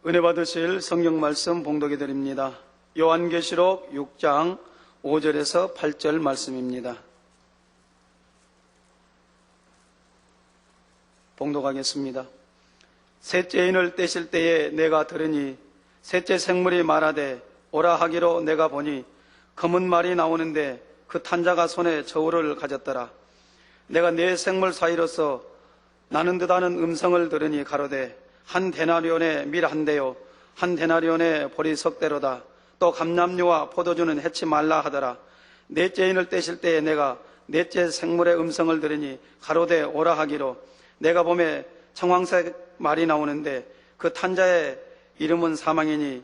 은혜 받으실 성경 말씀 봉독해 드립니다. 요한계시록 6장 5절에서 8절 말씀입니다. 봉독하겠습니다. 셋째 인을 떼실 때에 내가 들으니 셋째 생물이 말하되 오라 하기로 내가 보니 검은 말이 나오는데 그 탄자가 손에 저울을 가졌더라. 내가 네 생물 사이로서 나는 듯하는 음성을 들으니 가로되 한 데나리온의 밀 한 대요 한 데나리온의 보리 석 대로다. 또 감람류와 포도주는 해치 말라 하더라. 넷째 인을 떼실 때에 내가 넷째 생물의 음성을 들으니 가로되 오라 하기로 내가 보매 청황색 말이 나오는데 그 탄자의 이름은 사망이니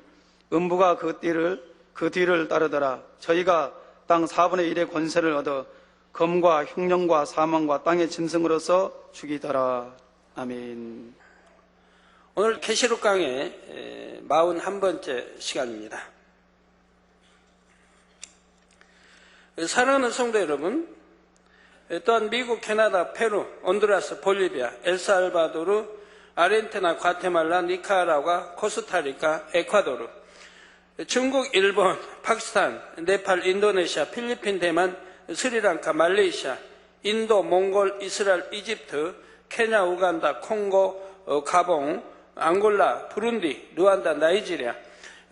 음부가 그 뒤를 따르더라. 저희가 땅 4분의 1의 권세를 얻어 검과 흉령과 사망과 땅의 짐승으로서 죽이더라. 아멘. 오늘 계시록 강의 41번째 시간입니다. 사랑하는 성도 여러분, 또한 미국, 캐나다, 페루, 온두라스, 볼리비아, 엘살바도르, 아르헨티나, 과테말라, 니카라과, 코스타리카, 에콰도르, 중국, 일본, 파키스탄, 네팔, 인도네시아, 필리핀, 대만, 스리랑카, 말레이시아, 인도, 몽골, 이스라엘, 이집트, 케냐, 우간다, 콩고, 가봉, 앙골라, 부룬디, 루안다, 나이지리아,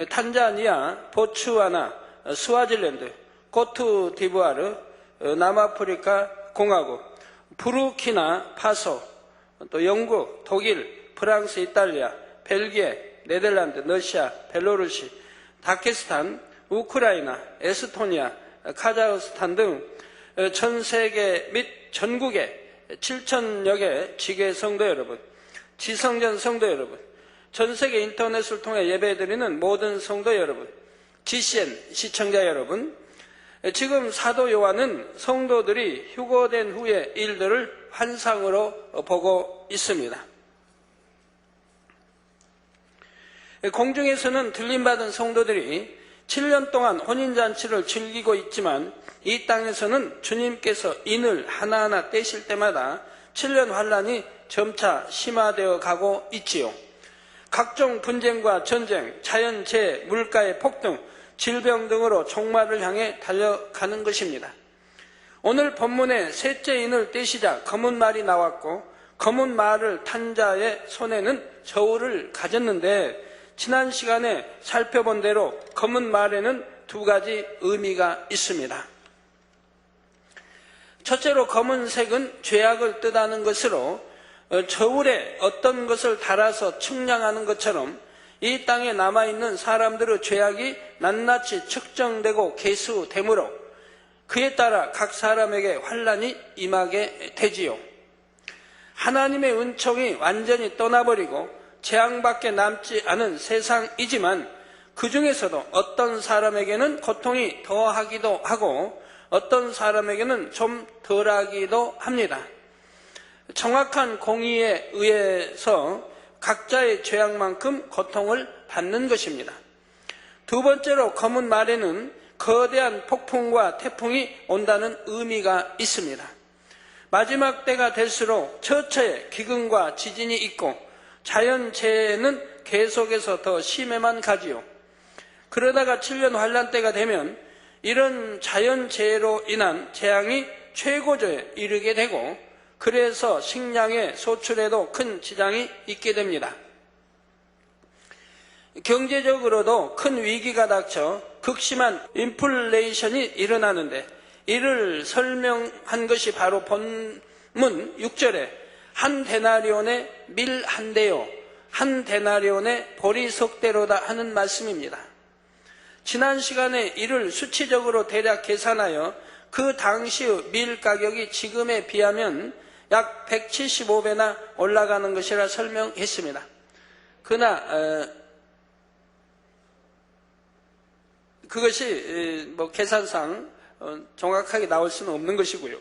탄자니아, 보츠와나, 스와질랜드, 코트디부아르, 남아프리카 공화국, 부르키나 파소, 또 영국, 독일, 프랑스, 이탈리아, 벨기에, 네덜란드, 러시아, 벨로루시, 다케스탄, 우크라이나, 에스토니아, 카자흐스탄 등 전 세계 및 전국의 7,000여 개 지계 성도 여러분, 지성전 성도 여러분, 전 세계 인터넷을 통해 예배드리는 모든 성도 여러분, GCN 시청자 여러분, 지금 사도 요한은 성도들이 휴거된 후의 일들을 환상으로 보고 있습니다. 공중에서는 들림받은 성도들이 7년 동안 혼인잔치를 즐기고 있지만 이 땅에서는 주님께서 인을 하나하나 떼실 때마다 7년 환란이 점차 심화되어 가고 있지요. 각종 분쟁과 전쟁, 자연재해, 물가의 폭등, 질병 등으로 종말을 향해 달려가는 것입니다. 오늘 본문에 셋째 인을 떼시자 검은 말이 나왔고 검은 말을 탄 자의 손에는 저울을 가졌는데 지난 시간에 살펴본 대로 검은 말에는 두 가지 의미가 있습니다. 첫째로 검은색은 죄악을 뜻하는 것으로 저울에 어떤 것을 달아서 측량하는 것처럼 이 땅에 남아있는 사람들의 죄악이 낱낱이 측정되고 계수되므로 그에 따라 각 사람에게 환란이 임하게 되지요. 하나님의 은총이 완전히 떠나버리고 재앙밖에 남지 않은 세상이지만 그 중에서도 어떤 사람에게는 고통이 더하기도 하고 어떤 사람에게는 좀 덜하기도 합니다. 정확한 공의에 의해서 각자의 죄악만큼 고통을 받는 것입니다. 두 번째로 검은 말에는 거대한 폭풍과 태풍이 온다는 의미가 있습니다. 마지막 때가 될수록 처처에 기근과 지진이 있고 자연재해는 계속해서 더 심해만 가지요. 그러다가 7년 환란 때가 되면 이런 자연재해로 인한 재앙이 최고조에 이르게 되고 그래서 식량의 소출에도 큰 지장이 있게 됩니다. 경제적으로도 큰 위기가 닥쳐 극심한 인플레이션이 일어나는데 이를 설명한 것이 바로 본문 6절에 한 데나리온의 밀 한 대요 한 데나리온의 보리 석 대로다 하는 말씀입니다. 지난 시간에 이를 수치적으로 대략 계산하여 그 당시의 밀 가격이 지금에 비하면 약 175배나 올라가는 것이라 설명했습니다. 그러나 그것이 계산상 정확하게 나올 수는 없는 것이고요.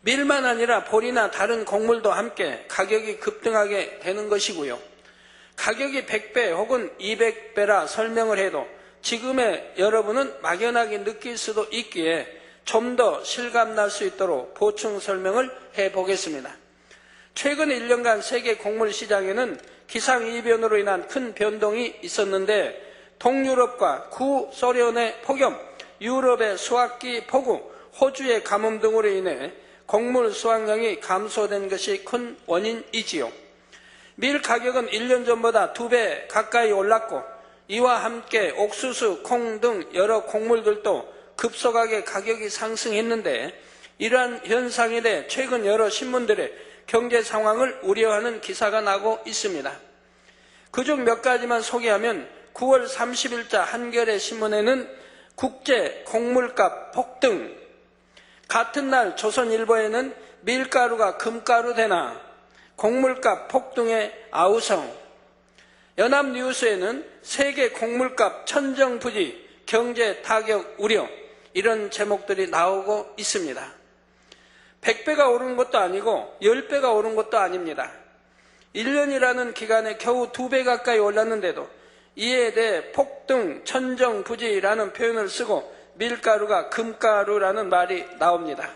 밀만 아니라 보리나 다른 곡물도 함께 가격이 급등하게 되는 것이고요. 가격이 100배 혹은 200배라 설명을 해도 지금의 여러분은 막연하게 느낄 수도 있기에 좀 더 실감날 수 있도록 보충 설명을 해보겠습니다. 최근 1년간 세계 곡물 시장에는 기상이변으로 인한 큰 변동이 있었는데 동유럽과 구소련의 폭염, 유럽의 수확기 폭우, 호주의 가뭄 등으로 인해 곡물 수확량이 감소된 것이 큰 원인이지요. 밀 가격은 1년 전보다 2배 가까이 올랐고 이와 함께 옥수수, 콩 등 여러 곡물들도 급속하게 가격이 상승했는데 이러한 현상에 대해 최근 여러 신문들의 경제 상황을 우려하는 기사가 나고 있습니다. 그중 몇 가지만 소개하면 9월 30일자 한겨레 신문에는 국제 곡물값 폭등, 같은 날 조선일보에는 밀가루가 금가루 되나 곡물값 폭등의 아우성, 연합뉴스에는 세계 곡물값 천정부지 경제 타격 우려, 이런 제목들이 나오고 있습니다. 100배가 오른 것도 아니고 10배가 오른 것도 아닙니다. 1년이라는 기간에 겨우 2배 가까이 올랐는데도 이에 대해 폭등, 천정부지라는 표현을 쓰고 밀가루가 금가루라는 말이 나옵니다.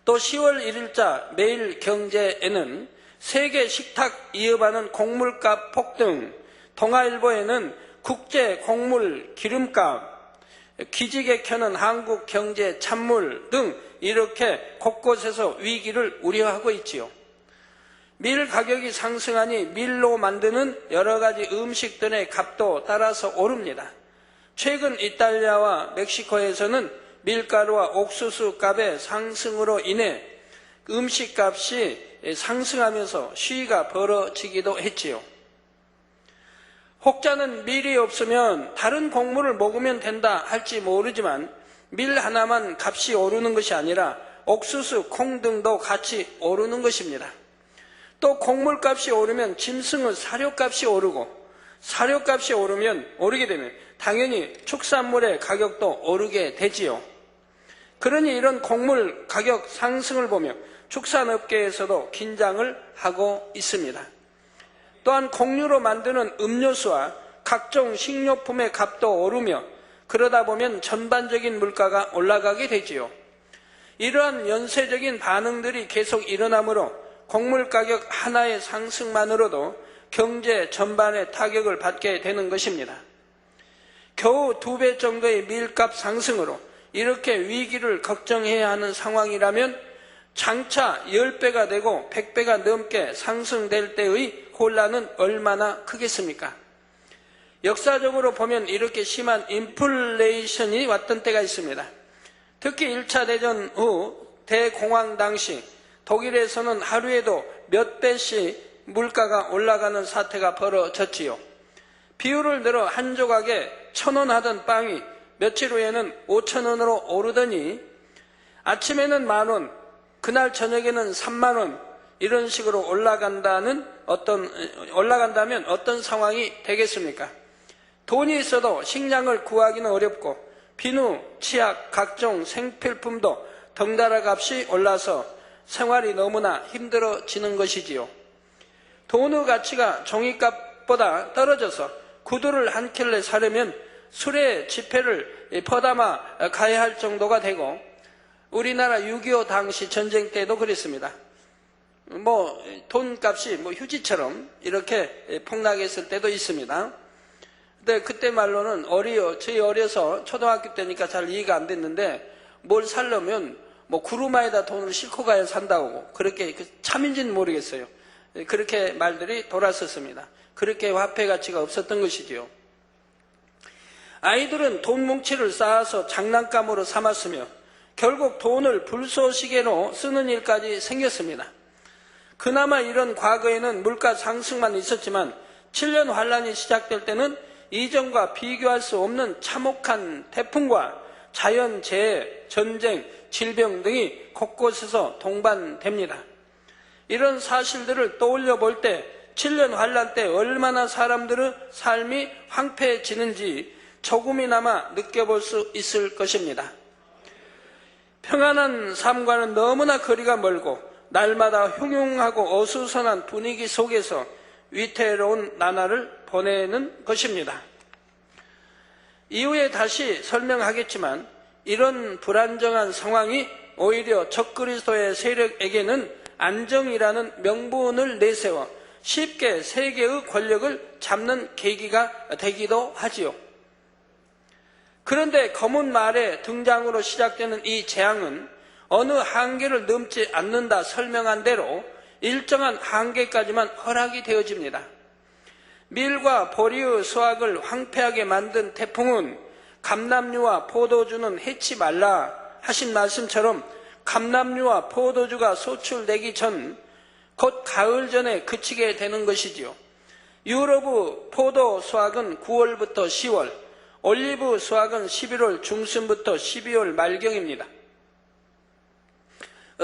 또 10월 1일자 매일경제에는 세계 식탁 이어받는 곡물값 폭등, 동아일보에는 국제 곡물 기름값, 기지개 켜는 한국 경제 찬물 등 이렇게 곳곳에서 위기를 우려하고 있지요. 밀 가격이 상승하니 밀로 만드는 여러 가지 음식들의 값도 따라서 오릅니다. 최근 이탈리아와 멕시코에서는 밀가루와 옥수수 값의 상승으로 인해 음식값이 상승하면서 시위가 벌어지기도 했지요. 혹자는 밀이 없으면 다른 곡물을 먹으면 된다 할지 모르지만 밀 하나만 값이 오르는 것이 아니라 옥수수, 콩 등도 같이 오르는 것입니다. 또 곡물값이 오르면 짐승의 사료값이 오르고 사료값이 오르게 되면 당연히 축산물의 가격도 오르게 되지요. 그러니 이런 곡물 가격 상승을 보며 축산업계에서도 긴장을 하고 있습니다. 또한 곡류로 만드는 음료수와 각종 식료품의 값도 오르며 그러다 보면 전반적인 물가가 올라가게 되지요. 이러한 연쇄적인 반응들이 계속 일어나므로 곡물 가격 하나의 상승만으로도 경제 전반에 타격을 받게 되는 것입니다. 겨우 2배 정도의 밀값 상승으로 이렇게 위기를 걱정해야 하는 상황이라면 장차 10배가 되고 100배가 넘게 상승될 때의 혼란은 얼마나 크겠습니까? 역사적으로 보면 이렇게 심한 인플레이션이 왔던 때가 있습니다. 특히 1차 대전 후 대공황 당시 독일에서는 하루에도 몇 배씩 물가가 올라가는 사태가 벌어졌지요. 비율을 들어 한 조각에 1,000원 하던 빵이 며칠 후에는 5,000원으로 오르더니 아침에는 10,000원, 그날 저녁에는 30,000원 이런 식으로 올라간다면 어떤 상황이 되겠습니까? 돈이 있어도 식량을 구하기는 어렵고 비누, 치약, 각종 생필품도 덩달아 값이 올라서 생활이 너무나 힘들어지는 것이지요. 돈의 가치가 종이값보다 떨어져서 구두를 한 켤레 사려면 수레 지폐를 퍼담아 가야 할 정도가 되고 우리나라 6.25 당시 전쟁 때도 그랬습니다. 돈값이 휴지처럼 이렇게 폭락했을 때도 있습니다. 근데 그때 말로는 저희 어려서 초등학교 때니까 잘 이해가 안 됐는데 뭘 살려면 구루마에다 돈을 싣고 가야 산다고 그렇게 참인지는 모르겠어요. 그렇게 말들이 돌았었습니다. 그렇게 화폐 가치가 없었던 것이지요. 아이들은 돈 뭉치를 쌓아서 장난감으로 삼았으며 결국 돈을 불쏘시개로 쓰는 일까지 생겼습니다. 그나마 이런 과거에는 물가 상승만 있었지만 7년 환란이 시작될 때는 이전과 비교할 수 없는 참혹한 태풍과 자연재해, 전쟁, 질병 등이 곳곳에서 동반됩니다. 이런 사실들을 떠올려 볼 때 7년 환란 때 얼마나 사람들의 삶이 황폐해지는지 조금이나마 느껴볼 수 있을 것입니다. 평안한 삶과는 너무나 거리가 멀고 날마다 흉흉하고 어수선한 분위기 속에서 위태로운 나날을 보내는 것입니다. 이후에 다시 설명하겠지만 이런 불안정한 상황이 오히려 적그리스도의 세력에게는 안정이라는 명분을 내세워 쉽게 세계의 권력을 잡는 계기가 되기도 하지요. 그런데 검은 말의 등장으로 시작되는 이 재앙은 어느 한계를 넘지 않는다 설명한 대로 일정한 한계까지만 허락이 되어집니다. 밀과 보리의 수확을 황폐하게 만든 태풍은 감람류와 포도주는 해치 말라 하신 말씀처럼 감람류와 포도주가 소출되기 전, 곧 가을 전에 그치게 되는 것이지요. 유럽의 포도 수확은 9월부터 10월, 올리브 수확은 11월 중순부터 12월 말경입니다.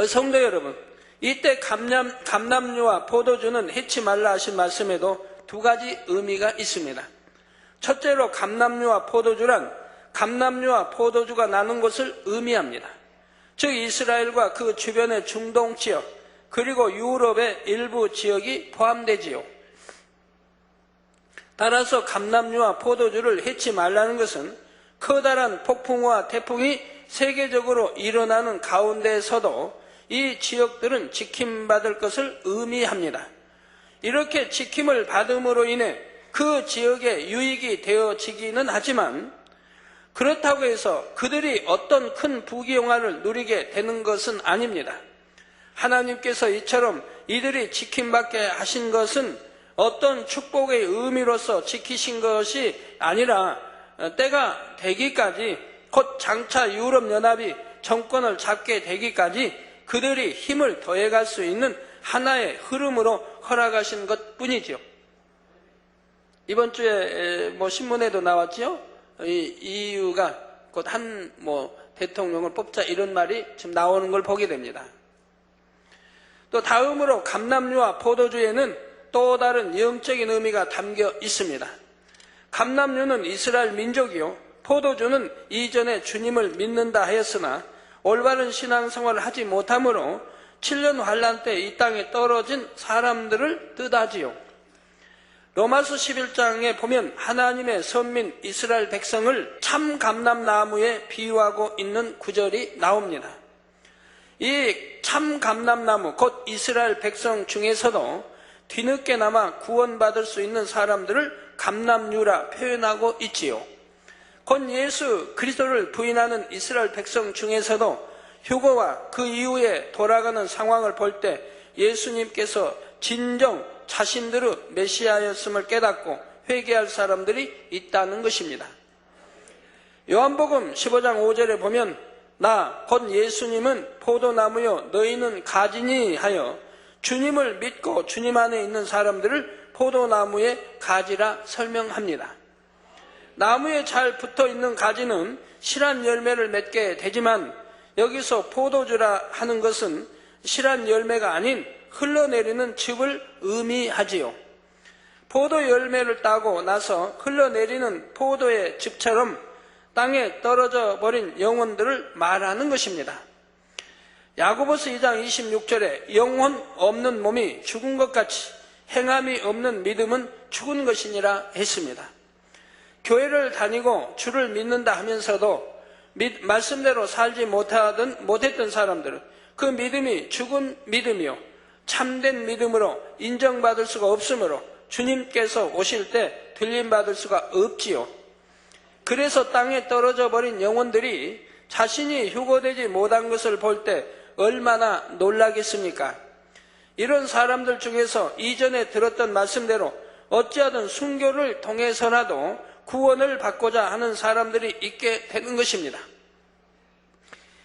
성도 여러분, 이때 감람류와 포도주는 해치 말라 하신 말씀에도 두 가지 의미가 있습니다. 첫째로 감람류와 포도주란 감람류와 포도주가 나는 것을 의미합니다. 즉 이스라엘과 그 주변의 중동 지역 그리고 유럽의 일부 지역이 포함되지요. 따라서 감람류와 포도주를 해치 말라는 것은 커다란 폭풍과 태풍이 세계적으로 일어나는 가운데에서도 이 지역들은 지킴받을 것을 의미합니다. 이렇게 지킴을 받음으로 인해 그 지역에 유익이 되어지기는 하지만 그렇다고 해서 그들이 어떤 큰 부귀영화를 누리게 되는 것은 아닙니다. 하나님께서 이처럼 이들이 지킴받게 하신 것은 어떤 축복의 의미로서 지키신 것이 아니라 때가 되기까지 곧 장차 유럽연합이 정권을 잡게 되기까지 그들이 힘을 더해갈 수 있는 하나의 흐름으로 허락하신 것뿐이죠. 이번 주에 신문에도 나왔죠. 이 EU가 곧 한 대통령을 뽑자 이런 말이 지금 나오는 걸 보게 됩니다. 또 다음으로 감람류와 포도주에는 또 다른 영적인 의미가 담겨 있습니다. 감람류는 이스라엘 민족이요, 포도주는 이전에 주님을 믿는다 하였으나 올바른 신앙생활을 하지 못하므로 7년 환란 때 이 땅에 떨어진 사람들을 뜻하지요. 로마서 11장에 보면 하나님의 선민 이스라엘 백성을 참 감람나무에 비유하고 있는 구절이 나옵니다. 이 참 감람나무 곧 이스라엘 백성 중에서도 뒤늦게나마 구원받을 수 있는 사람들을 감람류라 표현하고 있지요. 곧 예수 그리스도를 부인하는 이스라엘 백성 중에서도 휴거와 그 이후에 돌아가는 상황을 볼 때 예수님께서 진정 자신들의 메시아였음을 깨닫고 회개할 사람들이 있다는 것입니다. 요한복음 15장 5절에 보면 나 곧 예수님은 포도나무요 너희는 가지니 하여 주님을 믿고 주님 안에 있는 사람들을 포도나무의 가지라 설명합니다. 나무에 잘 붙어있는 가지는 실한 열매를 맺게 되지만 여기서 포도주라 하는 것은 실한 열매가 아닌 흘러내리는 즙을 의미하지요. 포도 열매를 따고 나서 흘러내리는 포도의 즙처럼 땅에 떨어져 버린 영혼들을 말하는 것입니다. 야고보서 2장 26절에 영혼 없는 몸이 죽은 것 같이 행함이 없는 믿음은 죽은 것이니라 했습니다. 교회를 다니고 주를 믿는다 하면서도 말씀대로 살지 못했던 사람들은 그 믿음이 죽은 믿음이요 참된 믿음으로 인정받을 수가 없으므로 주님께서 오실 때 들림받을 수가 없지요. 그래서 땅에 떨어져 버린 영혼들이 자신이 휴거되지 못한 것을 볼 때 얼마나 놀라겠습니까? 이런 사람들 중에서 이전에 들었던 말씀대로 어찌하든 순교를 통해서라도 구원을 받고자 하는 사람들이 있게 되는 것입니다.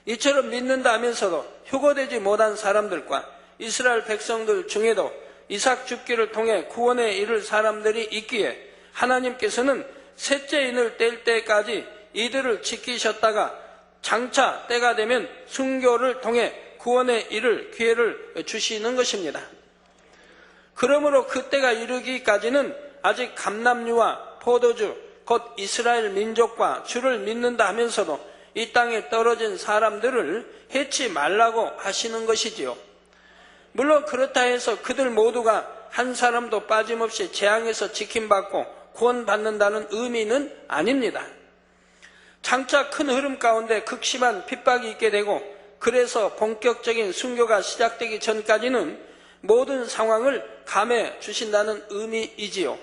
이처럼 믿는다 하면서도 휴거되지 못한 사람들과 이스라엘 백성들 중에도 이삭 죽기를 통해 구원에 이를 사람들이 있기에 하나님께서는 셋째 인을 뗄 때까지 이들을 지키셨다가 장차 때가 되면 순교를 통해 구원에 이를 기회를 주시는 것입니다. 그러므로 그때가 이르기까지는 아직 감람류와 포도주 곧 이스라엘 민족과 주를 믿는다 하면서도 이 땅에 떨어진 사람들을 해치 말라고 하시는 것이지요. 물론 그렇다 해서 그들 모두가 한 사람도 빠짐없이 재앙에서 지킴받고 구원받는다는 의미는 아닙니다. 장차 큰 흐름 가운데 극심한 핍박이 있게 되고 그래서 본격적인 순교가 시작되기 전까지는 모든 상황을 감해 주신다는 의미이지요.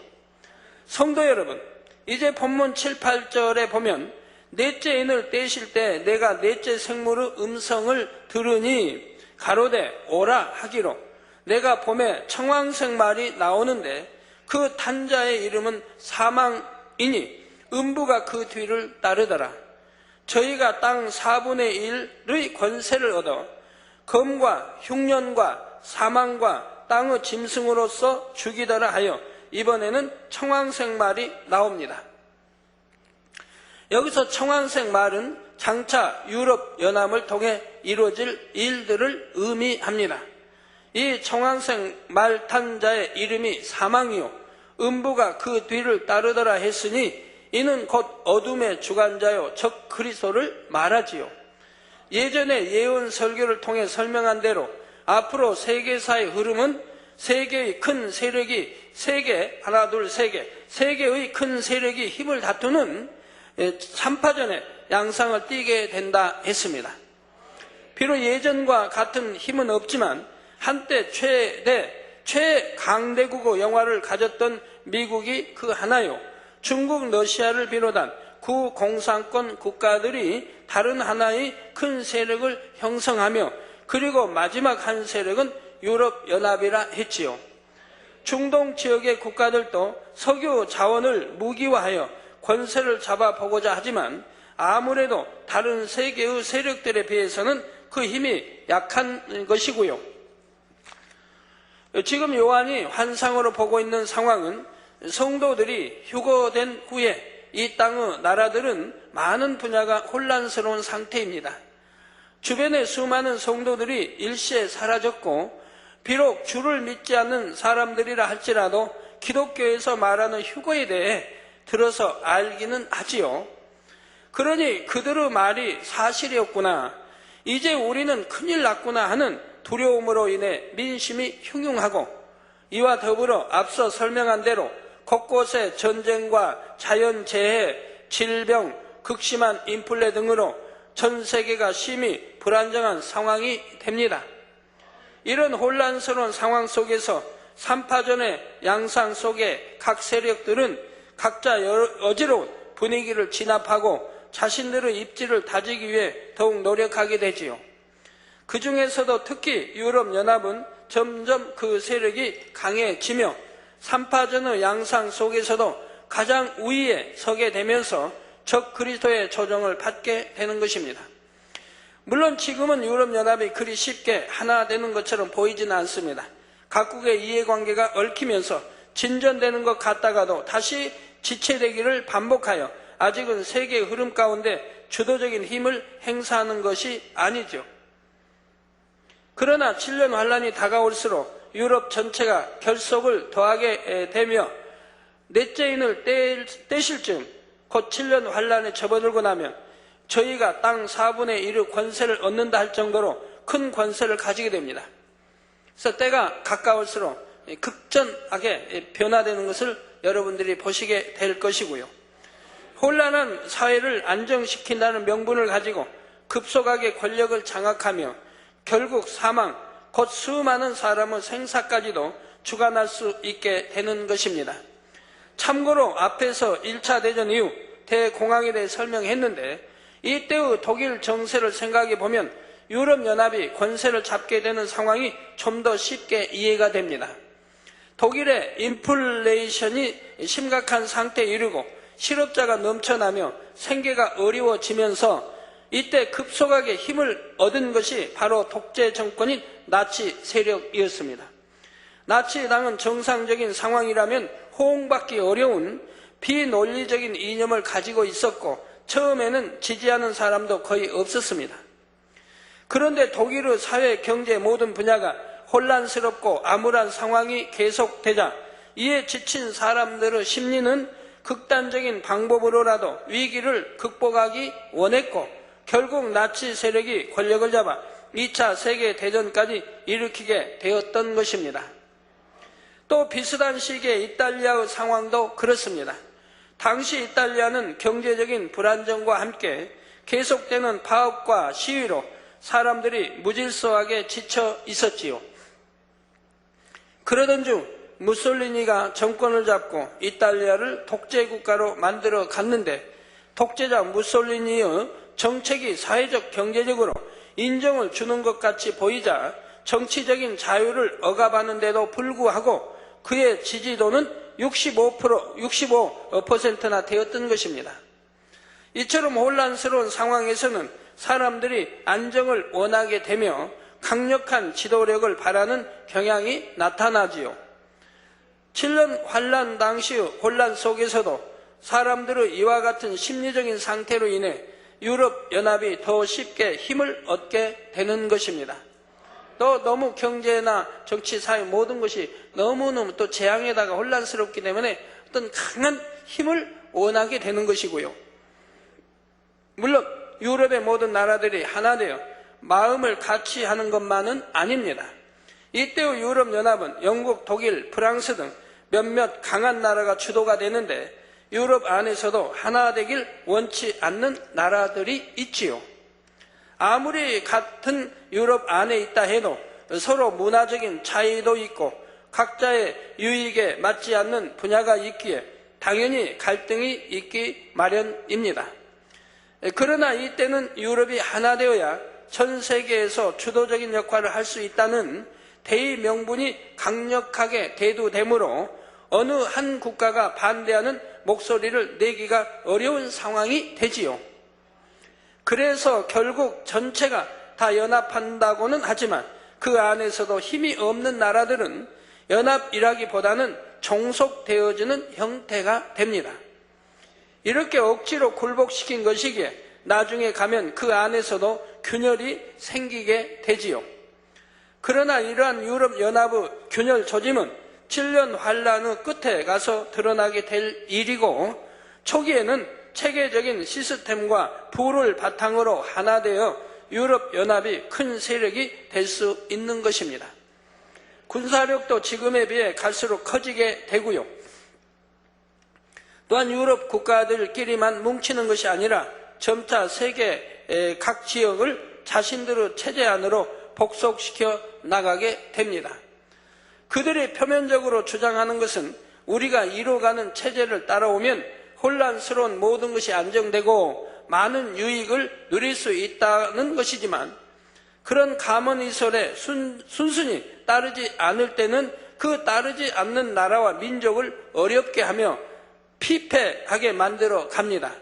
성도 여러분, 이제 본문 7, 8절에 보면 넷째 인을 떼실 때 내가 넷째 생물의 음성을 들으니 가로되 오라 하기로 내가 봄에 청황색 말이 나오는데 그 탄자의 이름은 사망이니 음부가 그 뒤를 따르더라. 저희가 땅 4분의 1의 권세를 얻어 검과 흉년과 사망과 땅의 짐승으로서 죽이더라 하여 이번에는 청황색 말이 나옵니다. 여기서 청황색 말은 장차 유럽 연합을 통해 이루어질 일들을 의미합니다. 이 청황색 말 탄자의 이름이 사망이요 음부가 그 뒤를 따르더라 했으니 이는 곧 어둠의 주관자요 적 그리스도를 말하지요. 예전에 예언 설교를 통해 설명한 대로 앞으로 세계사의 흐름은 세계의 큰 세력이 세계의 큰 세력이 힘을 다투는 3파전의 양상을 띠게 된다 했습니다. 비록 예전과 같은 힘은 없지만 한때 최강대국의 영화를 가졌던 미국이 그 하나요. 중국, 러시아를 비롯한 구공산권 국가들이 다른 하나의 큰 세력을 형성하며 그리고 마지막 한 세력은 유럽연합이라 했지요. 중동 지역의 국가들도 석유 자원을 무기화하여 권세를 잡아보고자 하지만 아무래도 다른 세계의 세력들에 비해서는 그 힘이 약한 것이고요. 지금 요한이 환상으로 보고 있는 상황은 성도들이 휴거된 후에 이 땅의 나라들은 많은 분야가 혼란스러운 상태입니다. 주변의 수많은 성도들이 일시에 사라졌고 비록 주를 믿지 않는 사람들이라 할지라도 기독교에서 말하는 휴거에 대해 들어서 알기는 하지요. 그러니 그들의 말이 사실이었구나, 이제 우리는 큰일 났구나 하는 두려움으로 인해 민심이 흉흉하고 이와 더불어 앞서 설명한 대로 곳곳에 전쟁과 자연재해, 질병, 극심한 인플레 등으로 전 세계가 심히 불안정한 상황이 됩니다. 이런 혼란스러운 상황 속에서 3파전의 양상 속에 각 세력들은 각자 어지러운 분위기를 진압하고 자신들의 입지를 다지기 위해 더욱 노력하게 되지요. 그 중에서도 특히 유럽연합은 점점 그 세력이 강해지며 3파전의 양상 속에서도 가장 우위에 서게 되면서 적 그리스도의 조정을 받게 되는 것입니다. 물론 지금은 유럽연합이 그리 쉽게 하나 되는 것처럼 보이지는 않습니다. 각국의 이해관계가 얽히면서 진전되는 것 같다가도 다시 지체되기를 반복하여 아직은 세계의 흐름 가운데 주도적인 힘을 행사하는 것이 아니죠. 그러나 7년 환란이 다가올수록 유럽 전체가 결속을 더하게 되며 넷째 인을 떼실 즈음 곧 7년 환란에 접어들고 나면 저희가 땅 4분의 1의 권세를 얻는다 할 정도로 큰 권세를 가지게 됩니다. 그래서 때가 가까울수록 급전하게 변화되는 것을 여러분들이 보시게 될 것이고요. 혼란한 사회를 안정시킨다는 명분을 가지고 급속하게 권력을 장악하며 결국 사망, 곧 수많은 사람의 생사까지도 주관할 수 있게 되는 것입니다. 참고로 앞에서 1차 대전 이후 대공황에 대해 설명했는데 이때의 독일 정세를 생각해 보면 유럽연합이 권세를 잡게 되는 상황이 좀 더 쉽게 이해가 됩니다. 독일의 인플레이션이 심각한 상태에 이르고 실업자가 넘쳐나며 생계가 어려워지면서 이때 급속하게 힘을 얻은 것이 바로 독재 정권인 나치 세력이었습니다. 나치당은 정상적인 상황이라면 호응받기 어려운 비논리적인 이념을 가지고 있었고 처음에는 지지하는 사람도 거의 없었습니다. 그런데 독일의 사회, 경제 모든 분야가 혼란스럽고 암울한 상황이 계속되자 이에 지친 사람들의 심리는 극단적인 방법으로라도 위기를 극복하기 원했고 결국 나치 세력이 권력을 잡아 2차 세계대전까지 일으키게 되었던 것입니다. 또 비슷한 시기에 이탈리아의 상황도 그렇습니다. 당시 이탈리아는 경제적인 불안정과 함께 계속되는 파업과 시위로 사람들이 무질서하게 지쳐 있었지요. 그러던 중 무솔리니가 정권을 잡고 이탈리아를 독재국가로 만들어 갔는데, 독재자 무솔리니의 정책이 사회적 경제적으로 인정을 주는 것 같이 보이자 정치적인 자유를 억압하는데도 불구하고 그의 지지도는 65%나 되었던 것입니다. 이처럼 혼란스러운 상황에서는 사람들이 안정을 원하게 되며 강력한 지도력을 바라는 경향이 나타나지요. 7년 환란 당시의 혼란 속에서도 사람들의 이와 같은 심리적인 상태로 인해 유럽연합이 더 쉽게 힘을 얻게 되는 것입니다. 또 너무 경제나 정치, 사회 모든 것이 너무너무 또 재앙에다가 혼란스럽기 때문에 어떤 강한 힘을 원하게 되는 것이고요. 물론 유럽의 모든 나라들이 하나 되어 마음을 같이 하는 것만은 아닙니다. 이때의 유럽연합은 영국, 독일, 프랑스 등 몇몇 강한 나라가 주도가 되는데, 유럽 안에서도 하나 되길 원치 않는 나라들이 있지요. 아무리 같은 유럽 안에 있다 해도 서로 문화적인 차이도 있고 각자의 유익에 맞지 않는 분야가 있기에 당연히 갈등이 있기 마련입니다. 그러나 이때는 유럽이 하나 되어야 전 세계에서 주도적인 역할을 할 수 있다는 대의 명분이 강력하게 대두되므로 어느 한 국가가 반대하는 목소리를 내기가 어려운 상황이 되지요. 그래서 결국 전체가 다 연합한다고는 하지만 그 안에서도 힘이 없는 나라들은 연합이라기보다는 종속되어지는 형태가 됩니다. 이렇게 억지로 굴복시킨 것이기에 나중에 가면 그 안에서도 균열이 생기게 되지요. 그러나 이러한 유럽연합의 균열 조짐은 7년 환란의 끝에 가서 드러나게 될 일이고, 초기에는 체계적인 시스템과 부를 바탕으로 하나 되어 유럽연합이 큰 세력이 될 수 있는 것입니다. 군사력도 지금에 비해 갈수록 커지게 되고요. 또한 유럽 국가들끼리만 뭉치는 것이 아니라 점차 세계 각 지역을 자신들의 체제 안으로 복속시켜 나가게 됩니다. 그들이 표면적으로 주장하는 것은 우리가 이뤄가는 체제를 따라오면 혼란스러운 모든 것이 안정되고 많은 유익을 누릴 수 있다는 것이지만, 그런 가문이설에 순순히 따르지 않을 때는 그 따르지 않는 나라와 민족을 어렵게 하며 피폐하게 만들어 갑니다.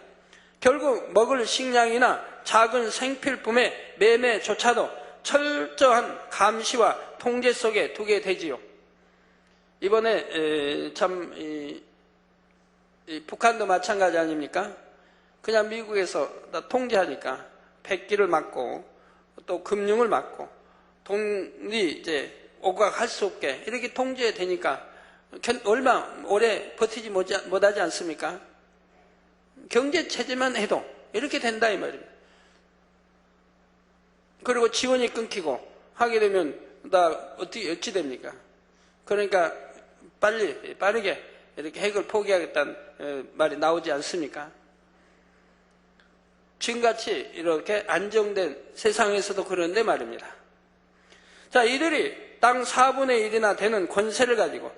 결국 먹을 식량이나 작은 생필품의 매매조차도 철저한 감시와 통제 속에 두게 되지요. 이번에 북한도 마찬가지 아닙니까? 그냥 미국에서 다 통제하니까 백기를 막고 또 금융을 막고 돈이 이제 오각할 수 없게 이렇게 통제되니까 얼마 오래 버티지 못하지 않습니까? 경제 체제만 해도 이렇게 된다 이 말입니다. 그리고 지원이 끊기고 하게 되면 다 어찌 됩니까? 그러니까 빠르게 이렇게 핵을 포기하겠다는 말이 나오지 않습니까? 지금같이 이렇게 안정된 세상에서도 그런데 말입니다. 자, 이들이 땅 4분의 1이나 되는 권세를 가지고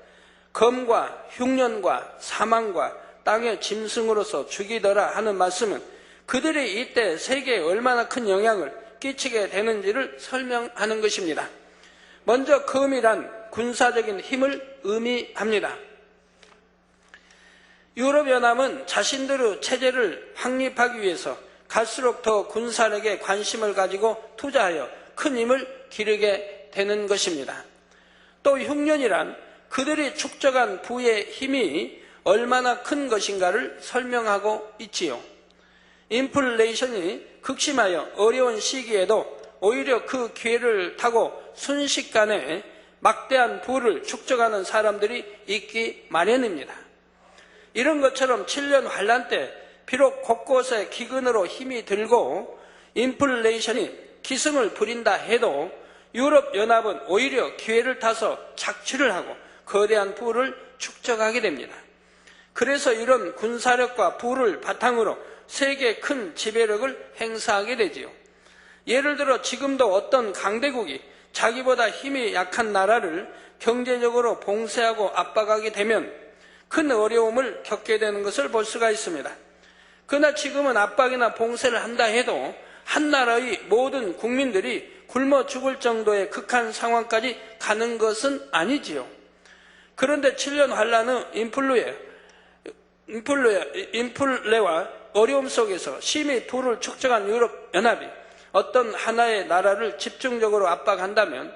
검과 흉년과 사망과 땅의 짐승으로서 죽이더라 하는 말씀은 그들이 이때 세계에 얼마나 큰 영향을 끼치게 되는지를 설명하는 것입니다. 먼저 검이란 군사적인 힘을 의미합니다. 유럽연합은 자신들의 체제를 확립하기 위해서 갈수록 더 군사력에 관심을 가지고 투자하여 큰 힘을 기르게 되는 것입니다. 또 흉년이란 그들이 축적한 부의 힘이 얼마나 큰 것인가를 설명하고 있지요. 인플레이션이 극심하여 어려운 시기에도 오히려 그 기회를 타고 순식간에 막대한 부를 축적하는 사람들이 있기 마련입니다. 이런 것처럼 7년 환란 때 비록 곳곳에 기근으로 힘이 들고 인플레이션이 기승을 부린다 해도 유럽연합은 오히려 기회를 타서 착취를 하고 거대한 부를 축적하게 됩니다. 그래서 이런 군사력과 부를 바탕으로 세계 큰 지배력을 행사하게 되지요. 예를 들어 지금도 어떤 강대국이 자기보다 힘이 약한 나라를 경제적으로 봉쇄하고 압박하게 되면 큰 어려움을 겪게 되는 것을 볼 수가 있습니다. 그러나 지금은 압박이나 봉쇄를 한다 해도 한 나라의 모든 국민들이 굶어 죽을 정도의 극한 상황까지 가는 것은 아니지요. 그런데 7년 환란의 인플레와 어려움 속에서 심히 부를 축적한 유럽연합이 어떤 하나의 나라를 집중적으로 압박한다면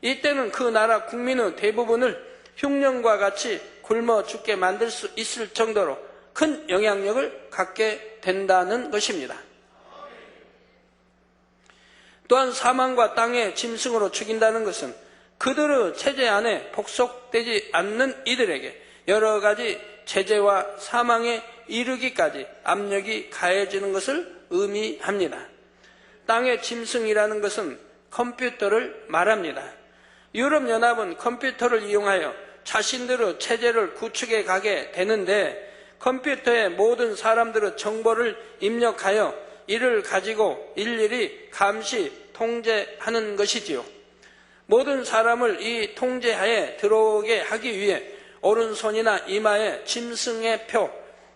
이때는 그 나라 국민의 대부분을 흉년과 같이 굶어 죽게 만들 수 있을 정도로 큰 영향력을 갖게 된다는 것입니다. 또한 사망과 땅의 짐승으로 죽인다는 것은 그들의 체제 안에 복속되지 않는 이들에게 여러 가지 제재와 사망에 이르기까지 압력이 가해지는 것을 의미합니다. 땅의 짐승이라는 것은 컴퓨터를 말합니다. 유럽연합은 컴퓨터를 이용하여 자신들의 체제를 구축해 가게 되는데 컴퓨터에 모든 사람들의 정보를 입력하여 이를 가지고 일일이 감시, 통제하는 것이지요. 모든 사람을 이 통제하에 들어오게 하기 위해 오른손이나 이마에 짐승의 표,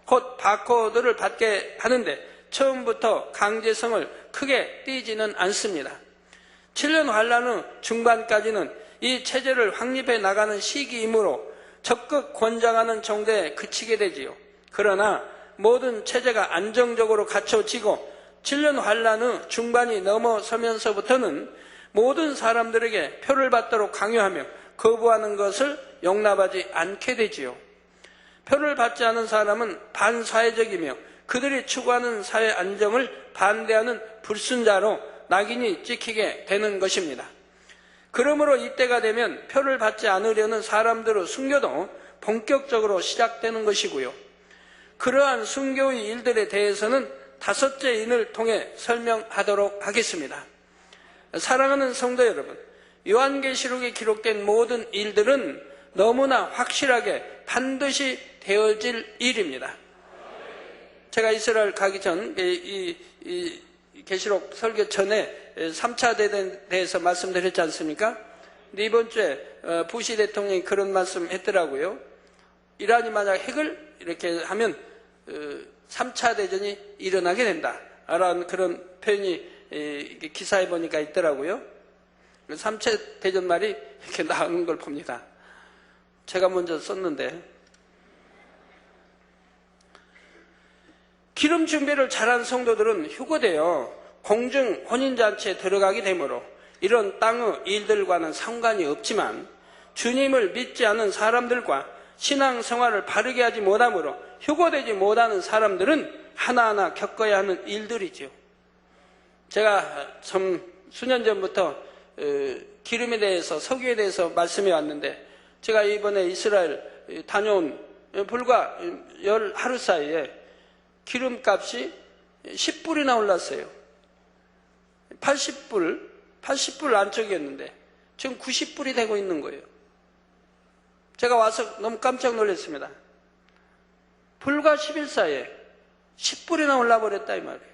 곧 바코드를 받게 하는데 처음부터 강제성을 크게 띠지는 않습니다. 7년 환란의 중반까지는 이 체제를 확립해 나가는 시기이므로 적극 권장하는 정도에 그치게 되지요. 그러나 모든 체제가 안정적으로 갖춰지고 7년 환란의 중반이 넘어서면서부터는 모든 사람들에게 표를 받도록 강요하며 거부하는 것을 용납하지 않게 되지요. 표를 받지 않은 사람은 반사회적이며 그들이 추구하는 사회 안정을 반대하는 불순자로 낙인이 찍히게 되는 것입니다. 그러므로 이때가 되면 표를 받지 않으려는 사람들의 순교도 본격적으로 시작되는 것이고요. 그러한 순교의 일들에 대해서는 다섯째 인을 통해 설명하도록 하겠습니다. 사랑하는 성도 여러분, 요한계시록에 기록된 모든 일들은 너무나 확실하게 반드시 되어질 일입니다. 제가 이스라엘 가기 전 이 계시록 설교 전에 3차 대전에 대해서 말씀드렸지 않습니까? 근데 이번 주에 부시 대통령이 그런 말씀 했더라고요. 이란이 만약 핵을 이렇게 하면 3차 대전이 일어나게 된다 라는 그런 표현이 기사에 보니까 있더라고요. 3차 대전 말이 이렇게 나오는 걸 봅니다. 제가 먼저 썼는데, 기름 준비를 잘한 성도들은 휴거되어 공중 혼인잔치에 들어가게 되므로 이런 땅의 일들과는 상관이 없지만 주님을 믿지 않는 사람들과 신앙생활을 바르게 하지 못하므로 휴거되지 못하는 사람들은 하나하나 겪어야 하는 일들이지요. 제가 좀 수년 전부터 기름에 대해서, 석유에 대해서 말씀해 왔는데, 제가 이번에 이스라엘 다녀온 불과 열 하루 사이에 기름값이 10불이나 올랐어요. 80불 안쪽이었는데 지금 90불이 되고 있는 거예요. 제가 와서 너무 깜짝 놀랐습니다. 불과 10일 사이에 10불이나 올라버렸다 이 말이에요.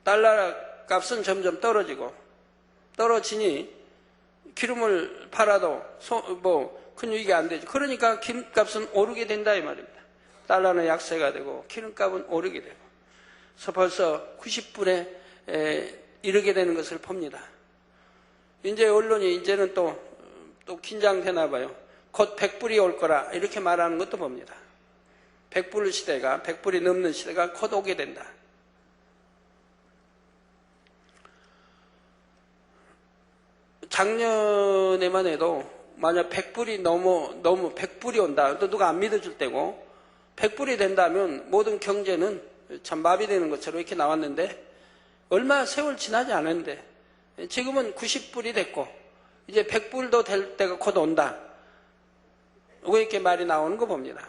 달러 값은 점점 떨어지니 기름을 팔아도 큰 유익이 안 되죠. 그러니까 기름값은 오르게 된다 이 말입니다. 달러는 약세가 되고 기름값은 오르게 되고, 그래서 벌써 90불에 이르게 되는 것을 봅니다. 이제 언론이 이제는 또 긴장되나 봐요. 곧 100불이 올 거라 이렇게 말하는 것도 봅니다. 100불이 넘는 시대가 곧 오게 된다. 작년에만 해도 만약 100불이 너무 100불이 온다. 또 누가 안 믿어줄 때고 100불이 된다면 모든 경제는 참 마비되는 것처럼 이렇게 나왔는데, 얼마 세월 지나지 않았는데 지금은 90불이 됐고 이제 100불도 될 때가 곧 온다. 왜 이렇게 말이 나오는 거 봅니다.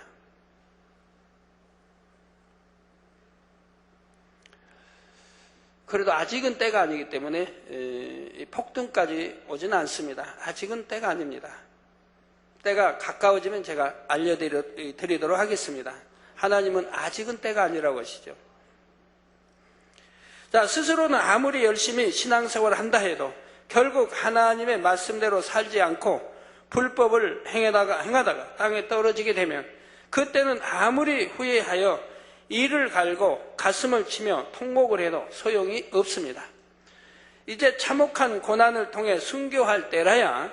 그래도 아직은 때가 아니기 때문에 폭등까지 오지는 않습니다. 아직은 때가 아닙니다. 때가 가까워지면 제가 알려드리도록 하겠습니다. 하나님은 아직은 때가 아니라고 하시죠. 자, 스스로는 아무리 열심히 신앙생활을 한다 해도 결국 하나님의 말씀대로 살지 않고 불법을 행하다가 땅에 떨어지게 되면 그때는 아무리 후회하여 이를 갈고 가슴을 치며 통곡을 해도 소용이 없습니다. 이제 참혹한 고난을 통해 순교할 때라야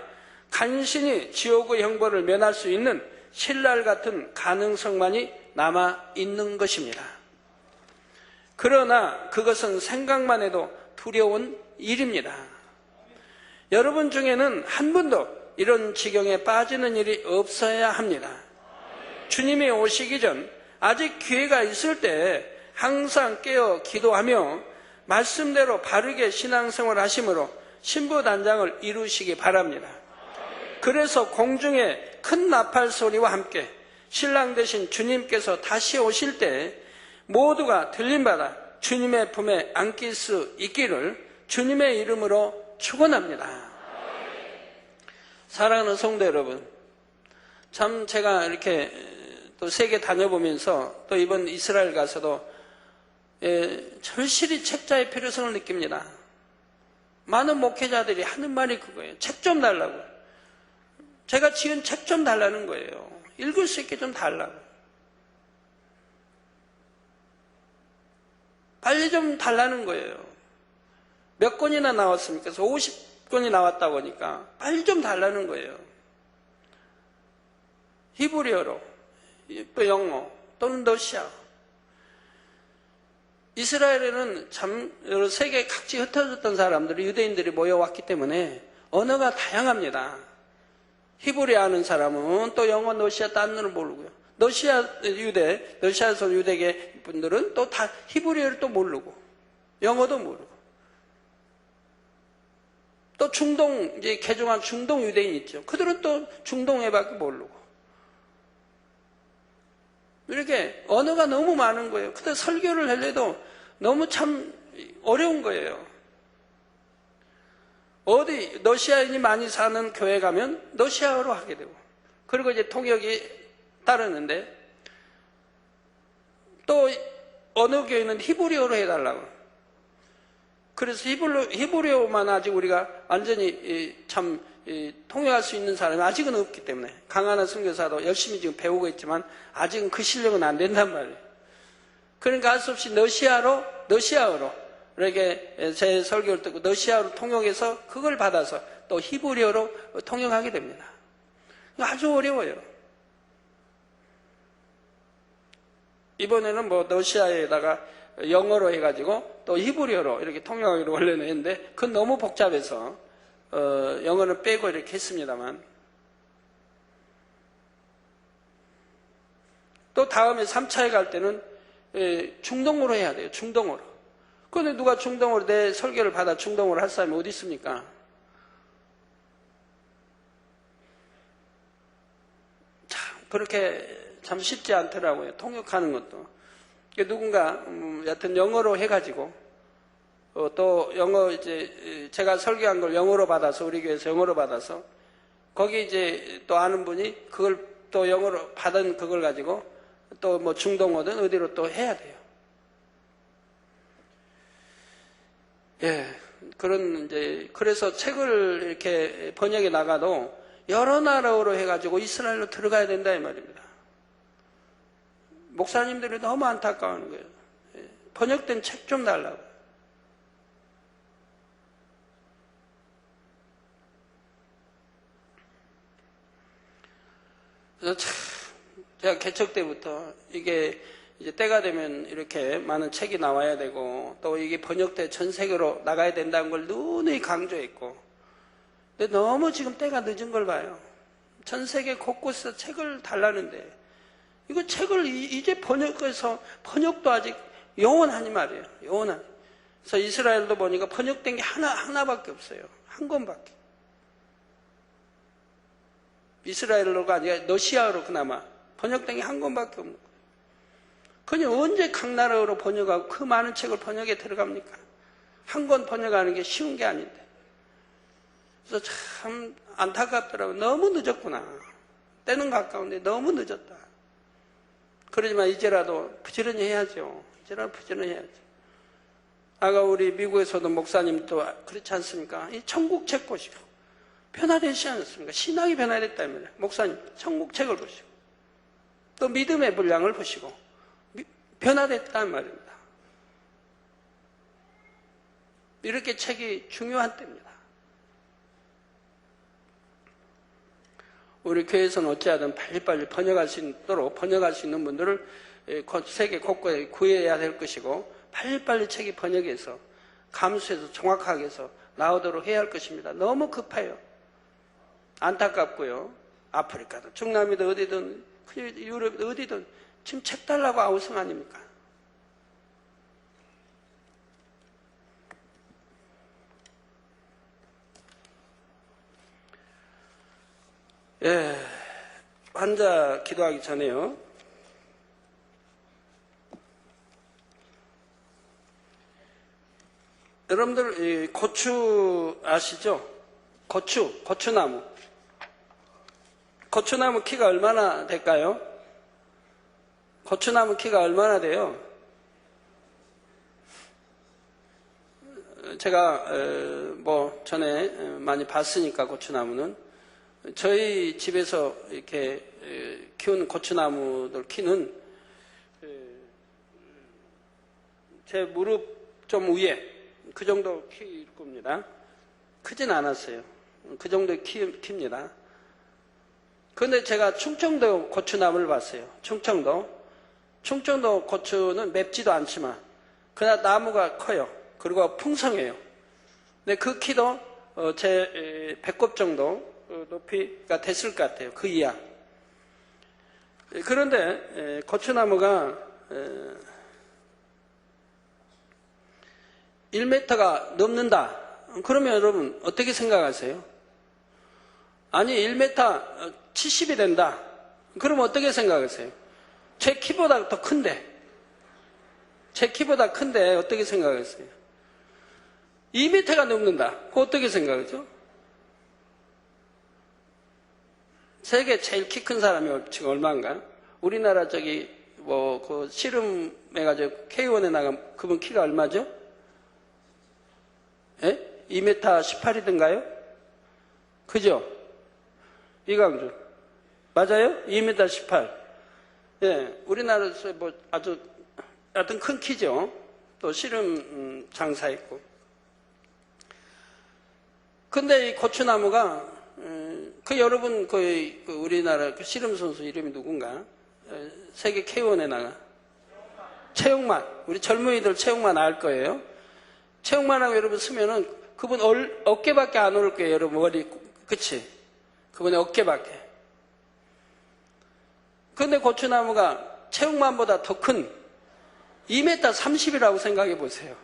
간신히 지옥의 형벌을 면할 수 있는 신랄 같은 가능성만이 남아 있는 것입니다. 그러나 그것은 생각만 해도 두려운 일입니다. 여러분 중에는 한 분도 이런 지경에 빠지는 일이 없어야 합니다. 주님이 오시기 전 아직 기회가 있을 때 항상 깨어 기도하며 말씀대로 바르게 신앙생활 하심으로 신부단장을 이루시기 바랍니다. 그래서 공중에 큰 나팔 소리와 함께 신랑 되신 주님께서 다시 오실 때 모두가 들림받아 주님의 품에 안길 수 있기를 주님의 이름으로 축원합니다. 사랑하는 성도 여러분, 참 제가 이렇게 또 세계 다녀보면서 또 이번 이스라엘 가서도 절실히 책자의 필요성을 느낍니다. 많은 목회자들이 하는 말이 그거예요. 책 좀 달라고. 제가 지은 책 좀 달라는 거예요. 읽을 수 있게 좀 달라고. 빨리 좀 달라는 거예요. 몇 권이나 나왔습니까? 그래서 50권이 나왔다고 하니까 빨리 좀 달라는 거예요. 히브리어로, 또 영어, 또는 러시아. 이스라엘에는 참 여러 세계 각지 흩어졌던 사람들이, 유대인들이 모여왔기 때문에 언어가 다양합니다. 히브리 아는 사람은 또 영어, 러시아 딴 놈을 모르고요. 러시아에서 유대계 분들은 또 다 히브리어를 또 모르고, 영어도 모르고. 또 중동, 이제 개종한 중동 유대인 있죠. 그들은 또 중동에밖에 모르고. 이렇게 언어가 너무 많은 거예요. 그때 설교를 하려도 너무 참 어려운 거예요. 어디 러시아인이 많이 사는 교회 가면 러시아어로 하게 되고, 그리고 이제 통역이 따르는데 또 어느 교회는 히브리어로 해달라고. 그래서 히브리어만 아직 우리가 완전히 참 통역할 수 있는 사람이 아직은 없기 때문에 강하나 선교사도 열심히 지금 배우고 있지만 아직은 그 실력은 안 된단 말이에요. 그러니까 할 수 없이 러시아어로 이렇게 제 설교를 듣고 러시아어로 통역해서 그걸 받아서 또 히브리어로 통역하게 됩니다. 아주 어려워요. 이번에는 뭐 러시아에다가 영어로 해가지고 또 히브리어로 이렇게 통역하기로 원래는 했는데 그건 너무 복잡해서 영어는 빼고 이렇게 했습니다만, 또 다음에 3차에 갈 때는 중동어로 해야 돼요. 중동어로. 그런데 누가 중동어로 내 설교를 받아 중동어로 할 사람이 어디 있습니까? 참 그렇게 참 쉽지 않더라고요. 통역하는 것도. 누군가 여하튼 영어로 해가지고 또 영어 이제 제가 설교한 걸 영어로 받아서 우리 교회에서 영어로 받아서 거기 이제 또 아는 분이 그걸 또 영어로 받은 그걸 가지고 또 뭐 중동어든 어디로 또 해야 돼요. 예, 그런 이제 그래서 책을 이렇게 번역해 나가도 여러 나라어로 해가지고 이스라엘로 들어가야 된다 이 말입니다. 목사님들이 너무 안타까워하는 거예요. 번역된 책 좀 달라고. 그래서 참 제가 개척 때부터 이게 이제 때가 되면 이렇게 많은 책이 나와야 되고 또 이게 번역돼 전 세계로 나가야 된다는 걸 누누이 강조했고, 근데 너무 지금 때가 늦은 걸 봐요. 전 세계 곳곳에서 책을 달라는데 이거 책을 이제 번역해서 번역도 아직 영원하니 말이에요. 영원하니. 그래서 이스라엘도 보니까 번역된 게 하나밖에 없어요. 한 권밖에. 이스라엘어가 아니라 러시아어로 그나마 번역된 게 한 권밖에 없는 거예요. 그냥 언제 각 나라어로 번역하고 그 많은 책을 번역에 들어갑니까? 한 권 번역하는 게 쉬운 게 아닌데. 그래서 참 안타깝더라고요. 너무 늦었구나. 때는 가까운데 너무 늦었다. 그러지만 이제라도 부지런히 해야죠. 이제라도 부지런히 해야죠. 아까 우리 미국에서도 목사님도 그렇지 않습니까? 이 천국책 보시고 변화되지 않았습니까? 신앙이 변화됐다는 말이에요. 목사님 천국책을 보시고 또 믿음의 분량을 보시고 변화됐다는 말입니다. 이렇게 책이 중요한 때입니다. 우리 교회에서는 어찌하든 빨리빨리 번역할 수 있도록 번역할 수 있는 분들을 세계 곳곳에 구해야 될 것이고 빨리빨리 책이 번역해서 감수해서 정확하게 해서 나오도록 해야 할 것입니다. 너무 급해요. 안타깝고요. 아프리카도 중남미도 어디든 유럽도 어디든 지금 책 달라고 아우성 아닙니까? 예, 환자 기도하기 전에요. 여러분들 이 고추 아시죠? 고추나무. 고추나무 키가 얼마나 될까요? 고추나무 키가 얼마나 돼요? 제가 전에 많이 봤으니까 고추나무는 저희 집에서 이렇게 키우는 고추나무들 키는 제 무릎 좀 위에 그 정도 키일 겁니다. 크진 않았어요. 그 정도 키입니다. 그런데 제가 충청도 고추나무를 봤어요. 충청도 고추는 맵지도 않지만 그러나 나무가 커요. 그리고 풍성해요. 근데 그 키도 제 배꼽 정도 높이가 됐을 것 같아요. 그 이하. 그런데 고추나무가 1m가 넘는다. 그러면 여러분 어떻게 생각하세요? 아니 1m 70이 된다. 그러면 어떻게 생각하세요? 제 키보다 더 큰데. 제 키보다 큰데 어떻게 생각하세요? 2m가 넘는다. 그거 어떻게 생각하죠? 세계 제일 키 큰 사람이 지금 얼마인가? 우리나라 그 씨름해가지고 K1에 나간 그분 키가 얼마죠? 예? 2m 18이던가요? 그죠? 이강준. 맞아요? 2m 18. 예, 우리나라에서 아주 하여튼 큰 키죠. 또 씨름 장사했고. 근데 이 고추나무가 여러분 우리나라 그 씨름 선수 이름이 누군가? 세계 K1에 나가. 최용만. 우리 젊은이들 최용만 알 거예요. 최용만하고 여러분 쓰면은 그분 어깨밖에 안 오를 거예요. 여러분 머리 그치? 그분의 어깨밖에. 그런데 고추나무가 최용만보다 더 큰 2m 30이라고 생각해 보세요.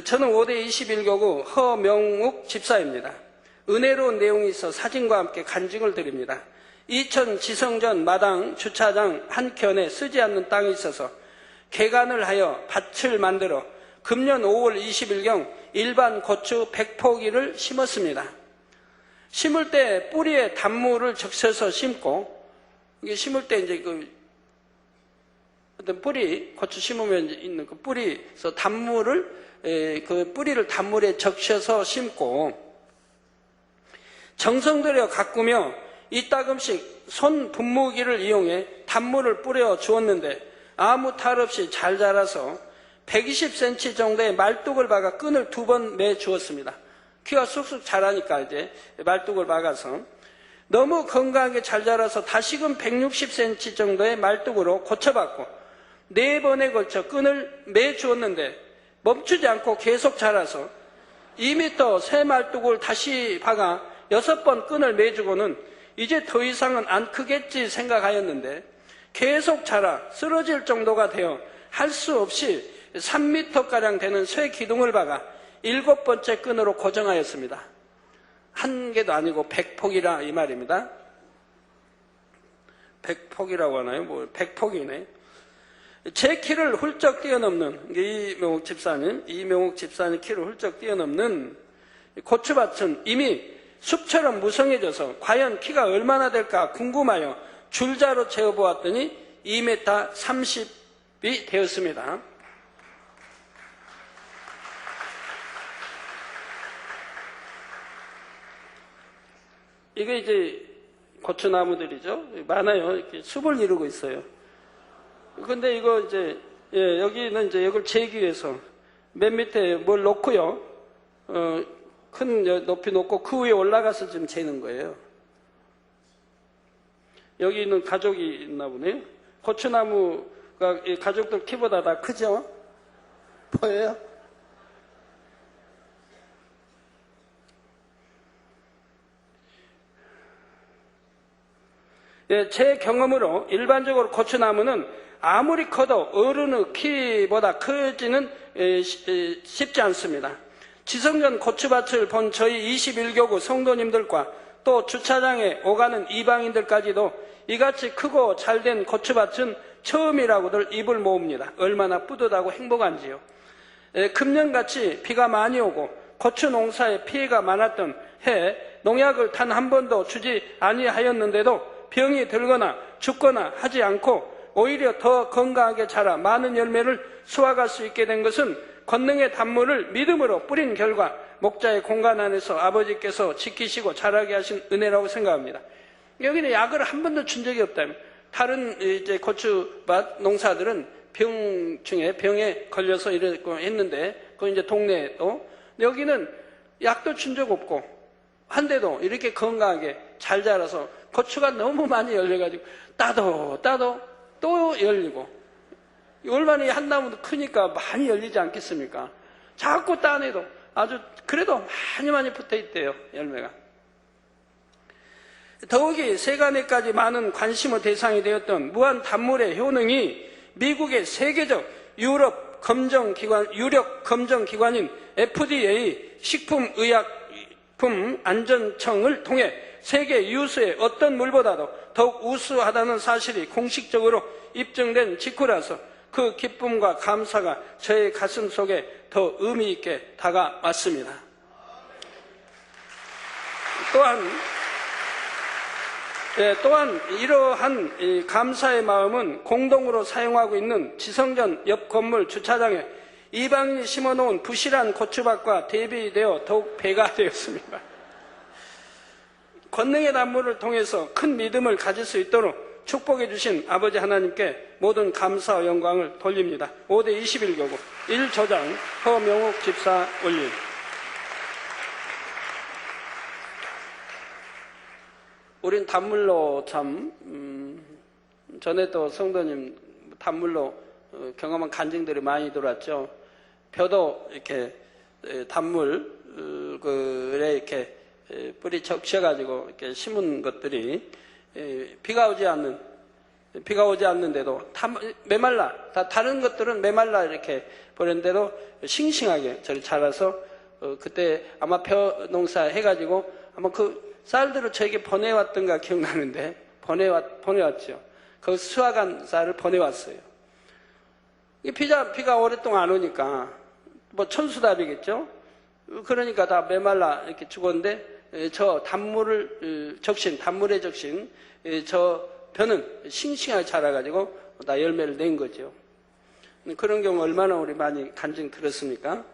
저는 5대 21교구 허명욱 집사입니다. 은혜로운 내용이 있어 사진과 함께 간증을 드립니다. 이천 지성전 마당 주차장 한켠에 쓰지 않는 땅이 있어서 개간을 하여 밭을 만들어 금년 5월 20일경 일반 고추 100포기를 심었습니다. 심을 때 뿌리에 단물을 적셔서 심고, 이게 심을 때 이제 어떤 뿌리, 고추 심으면 있는 그 뿌리에서 그 뿌리를 단물에 적셔서 심고, 정성 들여 가꾸며 이따금씩 손 분무기를 이용해 단물을 뿌려 주었는데 아무 탈 없이 잘 자라서 120cm 정도의 말뚝을 박아 끈을 2번 매 주었습니다. 키가 쑥쑥 자라니까 이제 말뚝을 박아서 너무 건강하게 잘 자라서 다시금 160cm 정도의 말뚝으로 고쳐봤고 4번에 걸쳐 끈을 매 주었는데 멈추지 않고 계속 자라서 2m 새 말뚝을 다시 박아 6번 끈을 매주고는 이제 더 이상은 안 크겠지 생각하였는데 계속 자라 쓰러질 정도가 되어 할 수 없이 3m가량 되는 쇠 기둥을 박아 7번째 끈으로 고정하였습니다. 한 개도 아니고 100폭이라 이 말입니다. 100폭이라고 하나요? 100폭이네. 제 키를 훌쩍 뛰어넘는 이명욱 집사님 키를 훌쩍 뛰어넘는 고추밭은 이미 숲처럼 무성해져서 과연 키가 얼마나 될까 궁금하여 줄자로 재어보았더니 2m 30이 되었습니다. 이게 이제 고추나무들이죠. 많아요. 이렇게 숲을 이루고 있어요. 근데 이거 이제, 여기는 이제 이걸 재기 위해서 맨 밑에 뭘 놓고요. 큰 높이 놓고 그 위에 올라가서 지금 재는 거예요. 여기는 가족이 있나 보네요. 고추나무가 이 가족들 키보다 다 크죠? 보여요? 제 경험으로 일반적으로 고추나무는 아무리 커도 어른의 키보다 크지는 쉽지 않습니다. 지성전 고추밭을 본 저희 21교구 성도님들과 또 주차장에 오가는 이방인들까지도 이같이 크고 잘된 고추밭은 처음이라고들 입을 모읍니다. 얼마나 뿌듯하고 행복한지요. 금년같이 비가 많이 오고 고추 농사에 피해가 많았던 해 농약을 단 한 번도 주지 아니하였는데도 병이 들거나 죽거나 하지 않고 오히려 더 건강하게 자라 많은 열매를 수확할 수 있게 된 것은 권능의 단물을 믿음으로 뿌린 결과 목자의 공간 안에서 아버지께서 지키시고 자라게 하신 은혜라고 생각합니다. 여기는 약을 한 번도 준 적이 없다면 다른 이제 고추밭 농사들은 병에 걸려서 이랬고 했는데 그건 이제 동네에도 여기는 약도 준 적 없고 한데도 이렇게 건강하게 잘 자라서 고추가 너무 많이 열려가지고 따도 또 열리고 얼마나 한 나무도 크니까 많이 열리지 않겠습니까? 자꾸 따내도 아주 그래도 많이 붙어 있대요, 열매가. 더욱이 세간에까지 많은 관심의 대상이 되었던 무한 단물의 효능이 미국의 세계적 유력 검정기관인 FDA 식품의약품 안전청을 통해 세계 유수의 어떤 물보다도 더욱 우수하다는 사실이 공식적으로 입증된 직후라서 그 기쁨과 감사가 저의 가슴 속에 더 의미 있게 다가왔습니다. 또한 이러한 이 감사의 마음은 공동으로 사용하고 있는 지성전 옆 건물 주차장에 이방인이 심어놓은 부실한 고추밭과 대비되어 더욱 배가 되었습니다. 권능의 단물을 통해서 큰 믿음을 가질 수 있도록 축복해 주신 아버지 하나님께 모든 감사와 영광을 돌립니다. 5대 21교구 1조장 허명욱 집사 올림. 우린 단물로 참 전에 또 성도님 단물로 경험한 간증들이 많이 들어왔죠. 벼도 이렇게 단물에 이렇게 뿌리 적셔가지고 이렇게 심은 것들이 비가 오지 않는데도 메말라, 다른 것들은 메말라 이렇게 버렸는데도 싱싱하게 저리 자라서 그때 아마 벼 농사 해가지고 아마 그 쌀들을 저에게 보내왔던가 기억나는데 보내왔죠. 그 수확한 쌀을 보내왔어요. 비가 오랫동안 안 오니까 뭐 천수답이겠죠. 그러니까 다 메말라 이렇게 죽었는데 저 단물에 적신 저 벼는 싱싱하게 자라가지고 다 열매를 낸 거죠. 그런 경우 얼마나 우리 많이 간증 들었습니까?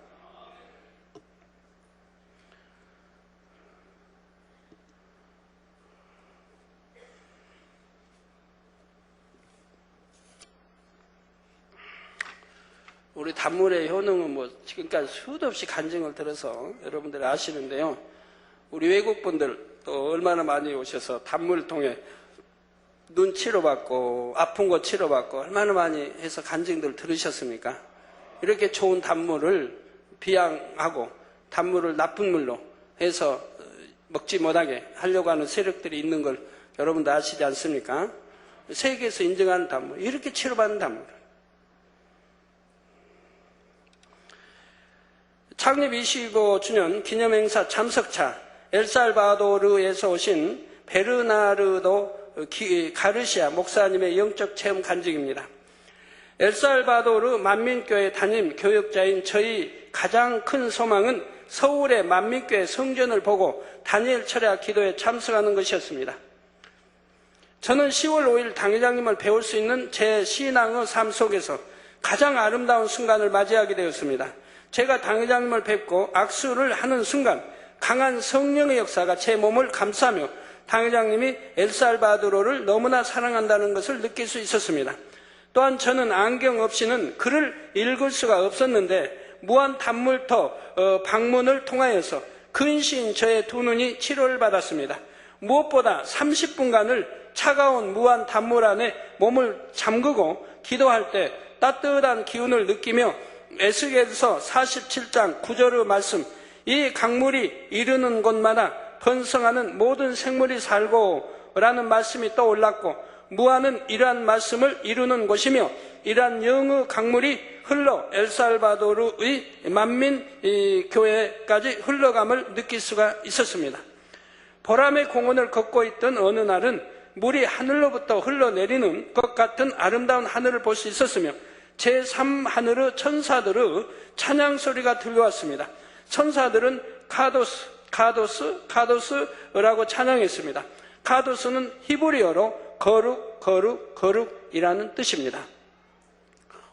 우리 단물의 효능은 뭐 지금까지 수도 없이 간증을 들어서 여러분들이 아시는데요. 우리 외국분들 또 얼마나 많이 오셔서 단물을 통해 눈 치료받고 아픈 거 치료받고 얼마나 많이 해서 간증들 들으셨습니까? 이렇게 좋은 단물을 비양하고 단물을 나쁜 물로 해서 먹지 못하게 하려고 하는 세력들이 있는 걸 여러분도 아시지 않습니까? 세계에서 인정하는 단물, 이렇게 치료받는 단물. 창립 25주년 기념행사 참석차 엘살바도르에서 오신 베르나르도 가르시아 목사님의 영적 체험 간증입니다. 엘살바도르 만민교회 담임 교역자인 저희 가장 큰 소망은 서울의 만민교회 성전을 보고 다니엘 철야 기도에 참석하는 것이었습니다. 저는 10월 5일 당회장님을 배울 수 있는 제 신앙의 삶 속에서 가장 아름다운 순간을 맞이하게 되었습니다. 제가 당회장님을 뵙고 악수를 하는 순간 강한 성령의 역사가 제 몸을 감싸며 당회장님이 엘살바도르를 너무나 사랑한다는 것을 느낄 수 있었습니다. 또한 저는 안경 없이는 글을 읽을 수가 없었는데 무한 단물터 방문을 통하여서 근시인 저의 두 눈이 치료를 받았습니다. 무엇보다 30분간을 차가운 무한 단물 안에 몸을 잠그고 기도할 때 따뜻한 기운을 느끼며 에스겔서 47장 9절의 말씀, 이 강물이 이르는 곳마다 번성하는 모든 생물이 살고 라는 말씀이 떠올랐고, 무한은 이러한 말씀을 이루는 곳이며 이러한 영의 강물이 흘러 엘살바도르의 만민 교회까지 흘러감을 느낄 수가 있었습니다. 보람의 공원을 걷고 있던 어느 날은 물이 하늘로부터 흘러내리는 것 같은 아름다운 하늘을 볼 수 있었으며 제3하늘의 천사들의 찬양 소리가 들려왔습니다. 천사들은 카도스라고 찬양했습니다. 카도스는 히브리어로 거룩이라는 뜻입니다.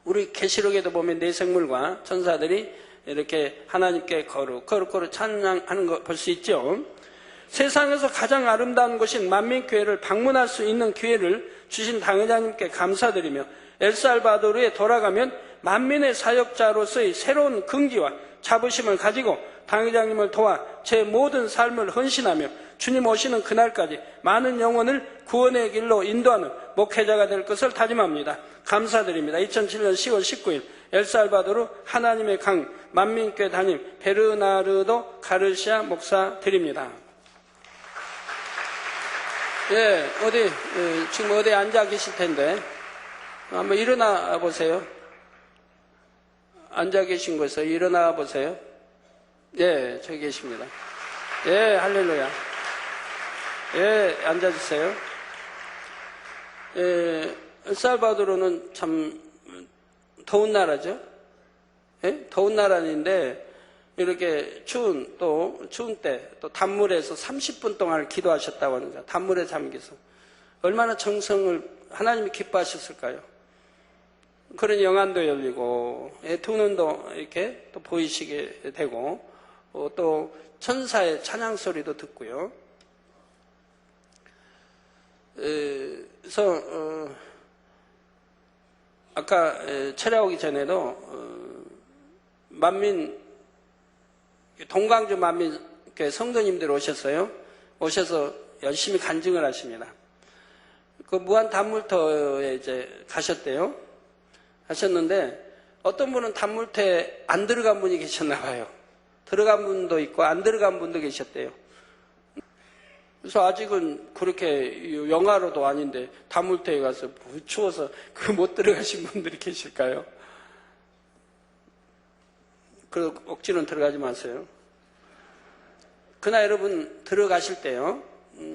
우리 계시록에도 보면 네 생물과 천사들이 이렇게 하나님께 거룩 찬양하는 거 볼 수 있죠. 세상에서 가장 아름다운 곳인 만민교회를 방문할 수 있는 기회를 주신 당회장님께 감사드리며 엘살바도르에 돌아가면 만민의 사역자로서의 새로운 긍지와 자부심을 가지고 당회장님을 도와 제 모든 삶을 헌신하며 주님 오시는 그날까지 많은 영혼을 구원의 길로 인도하는 목회자가 될 것을 다짐합니다. 감사드립니다. 2007년 10월 19일 엘살바도르 하나님의 강 만민교회 담임 베르나르도 가르시아 목사 드립니다. 지금 어디 앉아 계실 텐데 한번 일어나 보세요. 앉아 계신 곳에서 일어나 보세요. 저기 계십니다. 할렐루야. 앉아주세요. 엘살바도르는 참 더운 나라죠. 더운 나라인데 이렇게 추운 때 또 단물에서 30분 동안 기도하셨다고 하는 거예요. 단물에 잠겨서 얼마나 정성을 하나님이 기뻐하셨을까요? 그런 영안도 열리고 두 눈도 이렇게 또 보이시게 되고 또 천사의 찬양 소리도 듣고요. 그래서 아까 철야 오기 전에도 동강주 만민교회 성도님들 오셨어요. 오셔서 열심히 간증을 하십니다. 그 무한 단물터에 이제 가셨대요. 하셨는데 어떤 분은 단물터에 안 들어간 분이 계셨나 봐요. 들어간 분도 있고 안 들어간 분도 계셨대요. 그래서 아직은 그렇게 영하로도 아닌데 단물터에 가서 추워서 못 들어가신 분들이 계실까요? 그 억지로는 들어가지 마세요. 그러나 여러분 들어가실 때요.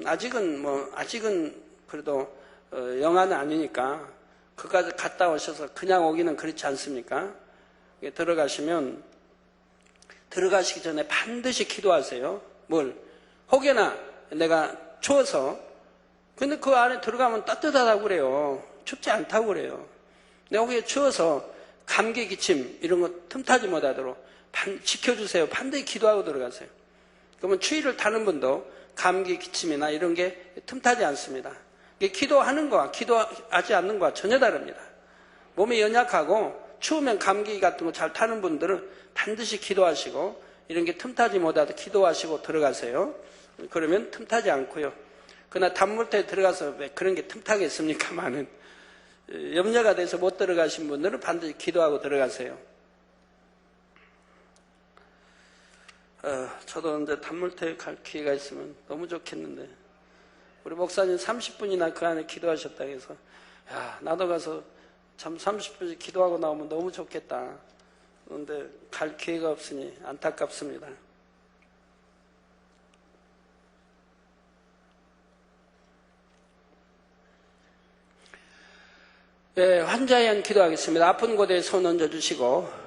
아직은 그래도 영하는 아니니까 그까지 갔다 오셔서 그냥 오기는 그렇지 않습니까? 들어가시면 들어가시기 전에 반드시 기도하세요. 혹여나 내가 추워서 근데 그 안에 들어가면 따뜻하다고 그래요. 춥지 않다고 그래요. 내가 혹시 추워서 감기 기침 이런 거 틈타지 못하도록 지켜주세요. 반드시 기도하고 들어가세요. 그러면 추위를 타는 분도 감기 기침이나 이런 게 틈타지 않습니다. 기도하는 거와 기도하지 않는 거와 전혀 다릅니다. 몸이 연약하고 추우면 감기 같은 거 잘 타는 분들은 반드시 기도하시고 이런 게 틈타지 못하도록 기도하시고 들어가세요. 그러면 틈타지 않고요. 그러나 단물터에 들어가서 왜 그런 게 틈타겠습니까만은 염려가 돼서 못 들어가신 분들은 반드시 기도하고 들어가세요. 저도 이제 단물터에 갈 기회가 있으면 너무 좋겠는데 우리 목사님 30분이나 그 안에 기도하셨다 해서 나도 가서 참 30분씩 기도하고 나오면 너무 좋겠다. 그런데 갈 기회가 없으니 안타깝습니다. 환자에 대한 기도하겠습니다. 아픈 곳에 손 얹어주시고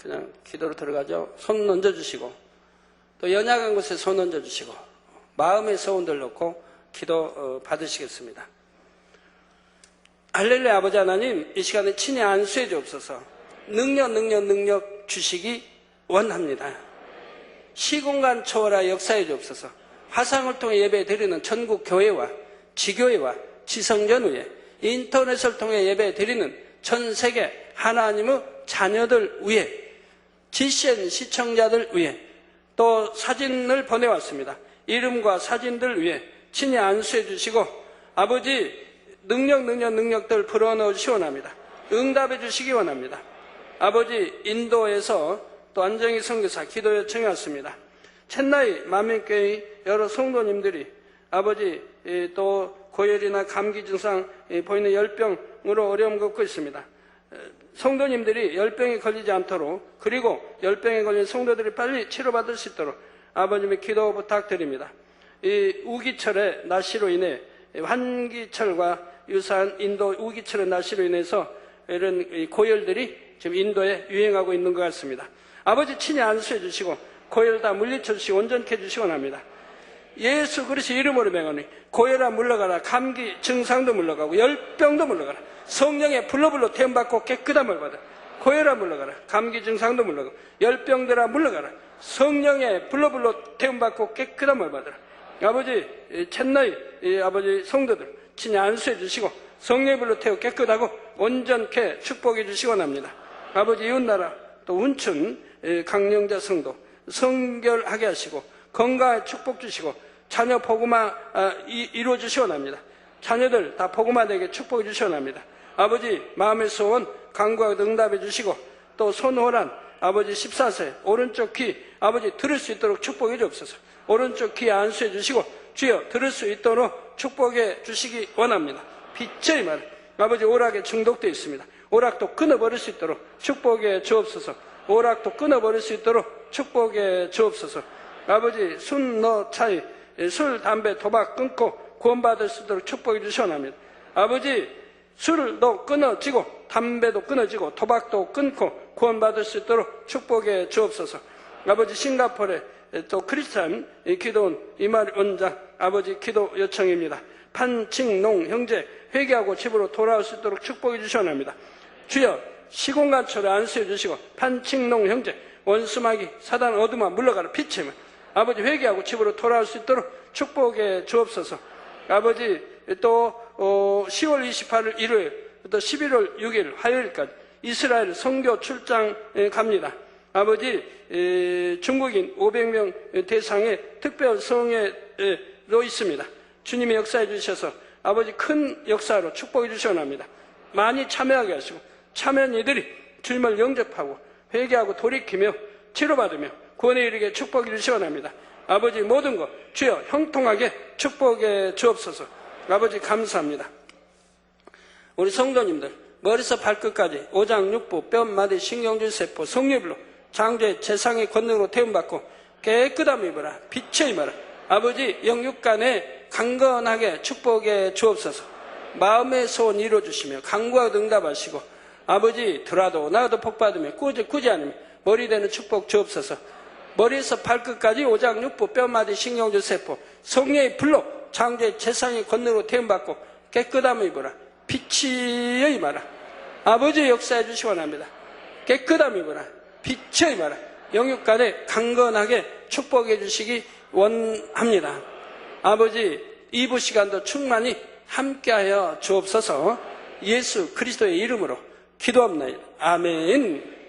그냥 기도로 들어가죠. 손 얹어주시고 또 연약한 곳에 손 얹어주시고 마음의 소원들 놓고 기도 받으시겠습니다. 할렐루야. 아버지 하나님, 이 시간에 친히 안수해 주옵소서. 능력 주시기 원합니다. 시공간 초월하 역사해 주옵소서. 화상을 통해 예배 드리는 전국 교회와 지교회와 지성전 위에 인터넷을 통해 예배 드리는 전 세계 하나님의 자녀들 위에 GCN 시청자들 위에 또 사진을 보내왔습니다. 이름과 사진들 위에 친히 안수해 주시고 아버지 능력들 불어넣어 주시기 원합니다. 응답해 주시기 원합니다. 아버지 인도에서 또 안정희 선교사 기도 요청이 왔습니다. 챗나이 만민교회 여러 성도님들이 아버지 또 고열이나 감기 증상 보이는 열병으로 어려움 겪고 있습니다. 성도님들이 열병에 걸리지 않도록 그리고 열병에 걸린 성도들이 빨리 치료받을 수 있도록 아버님의 기도 부탁드립니다. 이 우기철의 날씨로 인해 환기철과 유사한 인도 우기철의 날씨로 인해서 이런 고열들이 지금 인도에 유행하고 있는 것 같습니다. 아버지 친히 안수해 주시고 고열 다 물리쳐 주시고 온전케 해주시기 원합니다. 예수 그리스도 이름으로 명하니 고열아 물러가라. 감기 증상도 물러가고 열병도 물러가라. 성령의 불로 태움받고 깨끗함을 받아. 고열아 물러가라. 감기 증상도 물러가고 열병들아 물러가라. 성령의 불로 태움받고 깨끗함을 받아라. 아버지 챗나이 아버지 성도들 친히 안수해 주시고 성령의 불로 태워 깨끗하고 온전케 축복해 주시기 원합니다. 아버지 이웃나라 또 운춘 강령자 성도 성결하게 하시고 건강에 축복 주시고 자녀 복음화 이루어 주시기 원합니다. 자녀들 다 복음화되게 축복해 주시기 원합니다. 아버지 마음의 소원 간구하고 응답해 주시고 또 손호란 아버지 14세 오른쪽 귀 아버지 들을 수 있도록 축복해 주옵소서. 오른쪽 귀에 안수해 주시고 주여 들을 수 있도록 축복해 주시기 원합니다. 빛의 말 아버지 오락에 중독되어 있습니다. 오락도 끊어버릴 수 있도록 축복해 주옵소서. 오락도 끊어버릴 수 있도록 축복해 주옵소서. 아버지 순너 차이 술 담배 도박 끊고 구원받을 수 있도록 축복해 주시기 원합니다. 아버지 술도 끊어지고 담배도 끊어지고 도박도 끊고 구원받을 수 있도록 축복해 주옵소서. 아버지 싱가포르에 또 크리스찬 기도원 이말 원장 아버지 기도 요청입니다. 판칭농 형제 회개하고 집으로 돌아올 수 있도록 축복해 주시기 원합니다. 주여 시공간처럼 안수해 주시고 판칭농 형제 원수마귀 사단 어둠아 물러가라. 빛의 문 아버지 회개하고 집으로 돌아올 수 있도록 축복해 주옵소서. 아버지 또 10월 28일 일요일 또 11월 6일 화요일까지 이스라엘 선교 출장 갑니다. 아버지 중국인 500명 대상의 특별 성회로 있습니다. 주님이 역사해 주셔서 아버지 큰 역사로 축복해 주시기 원합니다. 많이 참여하게 하시고 참여한 이들이 주님을 영접하고 회개하고 돌이키며 치료받으며 구원에 이르게 축복해 주시기 원합니다. 아버지 모든 것 주여 형통하게 축복해 주옵소서. 아버지 감사합니다. 우리 성도님들 머리서 발끝까지 오장육부 뼈마디 신경줄 세포 성례불로 장제 재상의 권능으로 태움받고 깨끗함 입어라. 빛의 입어라. 아버지 영육간에 강건하게 축복해 주옵소서. 마음의 소원 이루어주시며 간구하고 응답하시고 아버지 들어도 나도 복받으며 꾸지 않으며 머리 되는 축복 주옵소서. 머리에서 발끝까지 오장육부 뼈마디 신경줄 세포 성령의 불로 장제 재상의 권능으로 태움받고 깨끗함을 입어라. 빛이 임하라. 아버지 역사해 주시기 원합니다. 깨끗함 입어라. 빛이 임하라. 영육간에 강건하게 축복해 주시기 원합니다. 아버지 2부 시간도 충만히 함께하여 주옵소서. 예수 그리스도의 이름으로 기도합니다. 아멘.